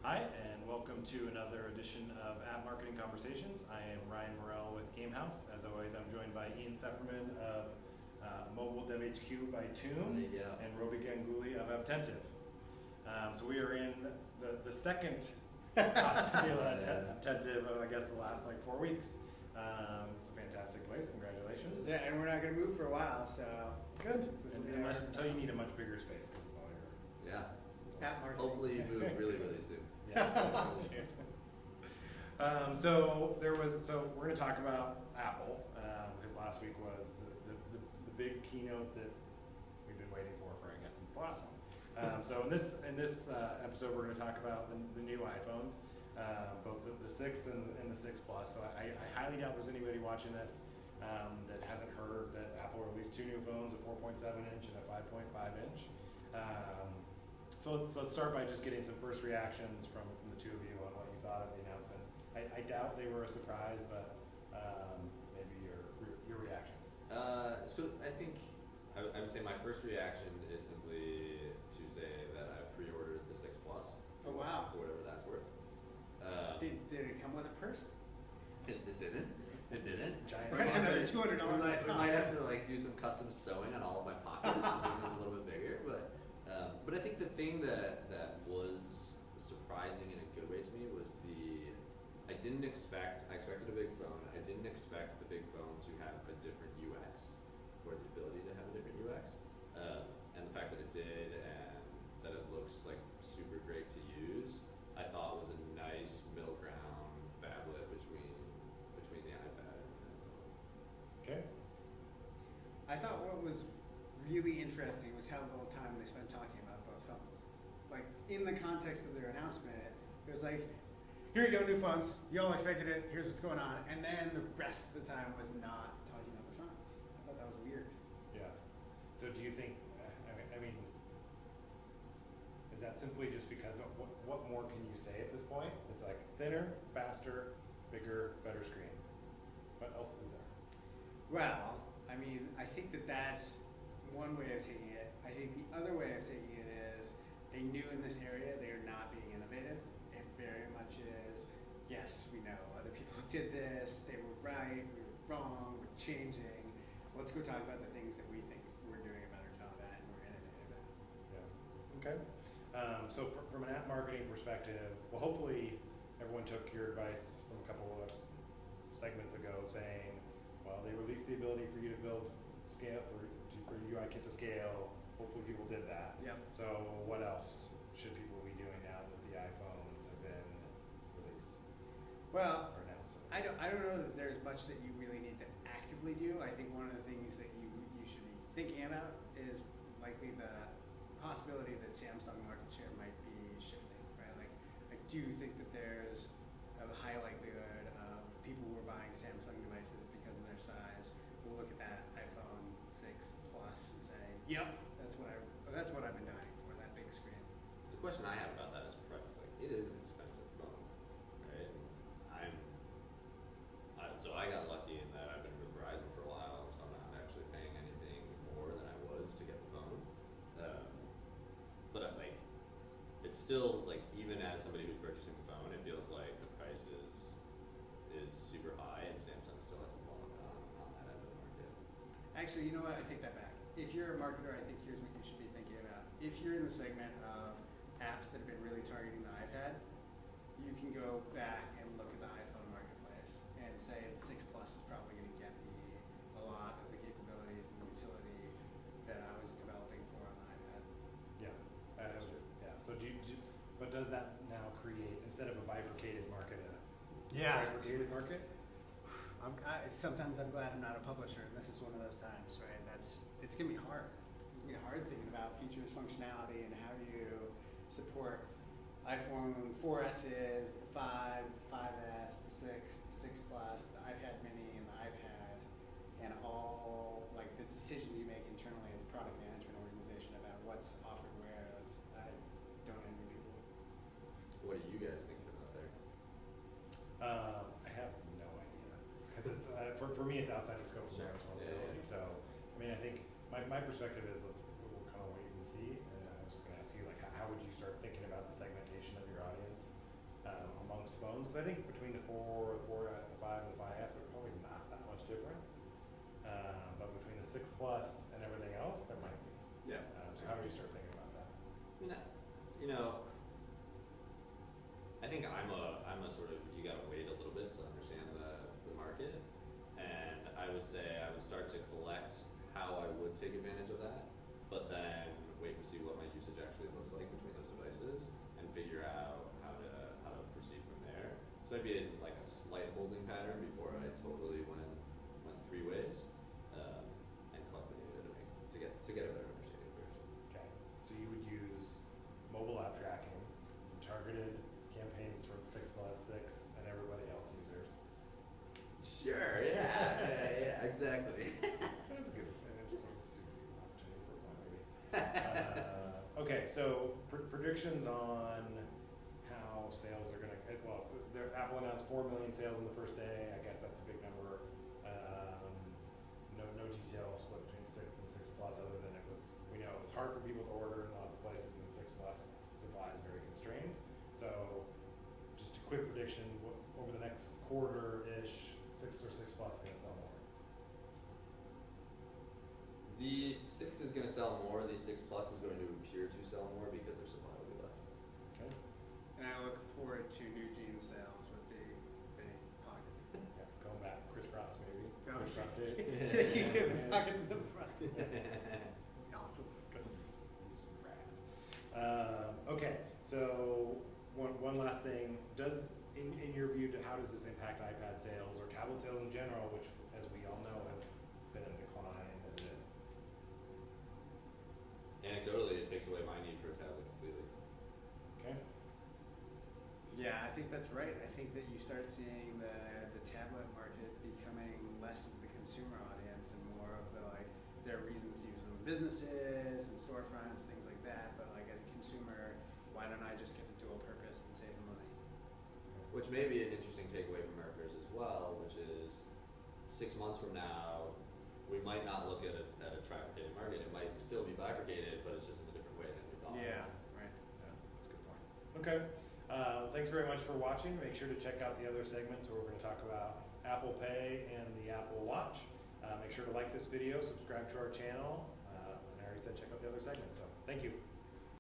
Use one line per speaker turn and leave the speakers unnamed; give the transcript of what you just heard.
Hi, and welcome to another edition of App Marketing Conversations. I am Ryan Morrell with GameHouse. As always, I'm joined by Ian Sefferman of Mobile Dev HQ by Tune and Roby Ganguly of Attentive. So we are in the second cost deal at Attentive of, I guess, the last like 4 weeks. It's a fantastic place. Congratulations.
Yeah, and we're not going to move for a while, so
good. Until you need a much bigger space.
Yeah.
App marketing.
Hopefully you move really, really soon.
Yeah. So we're going to talk about Apple because last week was the big keynote that we've been waiting for I guess since the last one. So in this episode we're going to talk about the new iPhones, both the 6 and the 6 Plus. So I highly doubt there's anybody watching this that hasn't heard that Apple released two new phones, a 4.7 inch and a 5.5 inch. So let's start by just getting some first reactions from the two of you on what you thought of the announcement. I doubt they were a surprise, but maybe your reactions.
So I think I would say my first reaction is simply to say that I pre-ordered the 6 Plus.
Oh wow!
For whatever that's worth.
Did it come with a purse?
It didn't. It didn't.
Giant.
That's another $200.
We might have to like do some custom sewing on all of my pockets and make them a little bit bigger, but I think the thing that was surprising in a good way to me was I expected a big phone. I didn't expect the big phone to have a different UX or the ability to have a different UX. And the fact that it did and that it looks like super great to use, I thought was a nice middle ground phablet between the iPad and the iPhone.
Okay.
I thought what was really interesting was how little time they spent talking about both phones. Like, in the context of their announcement, it was like, here you go, new phones. You all expected it. Here's what's going on. And then the rest of the time was not talking about the phones. I thought that was weird.
Yeah. So do you think? I mean, is that simply just because of what more can you say at this point? It's like thinner, faster, bigger, better screen. What else is there?
Well, I mean, I think that's one way of taking it. I think the other way of taking it is they knew in this area they are not being innovative. It very much is, yes, we know other people did this, they were right, we were wrong, we're changing. Let's go talk about the things that we think we're doing a better job at and we're innovative at.
Yeah. Okay. So from an app marketing perspective, well, hopefully everyone took your advice from a couple of segments ago saying, well, they released the ability for you to build scale for UI kit to scale. Hopefully people did that.
Yep.
So what else should people be doing now that the iPhones have been released?
Well,
or announced?
I don't know that there's much that you really need to actively do. I think one of the things that you should be thinking about is likely the possibility that Samsung market share might be shifting, right? Like, I do think that there's a high likelihood of people who are buying Samsung devices because of their size will look at that iPhone 6 Plus and say, yep, that's what I've been dying for, that big screen.
The question I have about that is price. Like, it is an expensive phone, right? So I got lucky in that I've been with Verizon for a while, so I'm not actually paying anything more than I was to get the phone. But like, it's still like, even as somebody who's purchasing the phone, it feels like the price is super high, and Samsung still hasn't fallen on that end of the market.
Actually, you know what? I take that back. If you're a marketer, I think here's what you should be thinking about. If you're in the segment of apps that have been really targeting the iPad, you can go back and look at the iPhone marketplace and say the 6 Plus is probably going to get me a lot of the capabilities and the utility that I was developing for on the iPad.
Yeah. So but does that now create, instead of a bifurcated market, bifurcated market?
Sometimes I'm glad I'm not a publisher, and this is one of those times, right? It's going to be hard. It's going to be hard thinking about features, functionality, and how do you support iPhone 4S's, the 5, the 5S, the 6, the 6 Plus, the iPad mini, and the iPad, and all like the decisions you make internally as a product management organization about what's offered where. I don't envy people.
What are you guys thinking about there?
I have no idea because it's for me it's outside the scope of my responsibility.
Yeah.
So I mean I think my perspective is we'll kind of wait and see. And I was just going to ask you, like, how would you start thinking about the segmentation of your audience? because I think between the 4S, the 5, and the 5S are probably not that much different. But between the 6 Plus and everything else, there might be.
Yeah.
So how would you start thinking about that?
You know, I think I'm a sort of, you gotta wait a little bit to understand the market, and I would say I would start to collect how I would take advantage of that, but then wait and see what my usage actually looks like between those devices and figure out how to proceed from there. So maybe like a slight holding pattern before I totally went 3 ways, and collect the data to get a better understanding first.
Okay. So you would use mobile app tracking, some targeted campaigns for the 6 Plus, 6, and everybody else users.
Sure. Yeah. Exactly.
That's a good. Just sort of super opportunity for a plan, maybe. Okay, so predictions on how sales are going to. Well, Apple announced 4 million sales on the first day. I guess that's a big number. No detail split between 6 and 6 Plus, other than we know it was hard for people to order in lots of places, and 6 Plus supply is very constrained. So, just a quick prediction: over the next quarter-ish, 6 or 6 Plus going to sell more.
The 6 is going to sell more. The 6 Plus is going to appear to sell more because their supply will be less.
Okay.
And I look forward to new jeans sales with big pockets.
Yeah, going back, crisscross maybe.
Oh,
Crisscross days.
You get the pockets in the front. Awesome.
Okay, so one last thing. Does in your view, how does this impact iPad sales or tablet sales in general, which, as we all know, have been in decline as it is?
Anecdotally, it takes away my need for a tablet completely.
Okay.
Yeah, I think that's right. I think that you start seeing the tablet market becoming less of the consumer audience and more of the their reasons to use them in businesses and storefronts, things like that. But as a consumer, why don't I just get the dual purpose and save the money?
Which may be an interesting takeaway from Merkers as well, which is 6 months from now, we might not look at a trifurcated market. It might still be bifurcated, but it's just in a different way than we thought.
Yeah, right.
Yeah, that's a good point. Okay. Well, thanks very much for watching. Make sure to check out the other segments where we're going to talk about Apple Pay and the Apple Watch. Make sure to like this video, subscribe to our channel, and I already said check out the other segments. So thank you.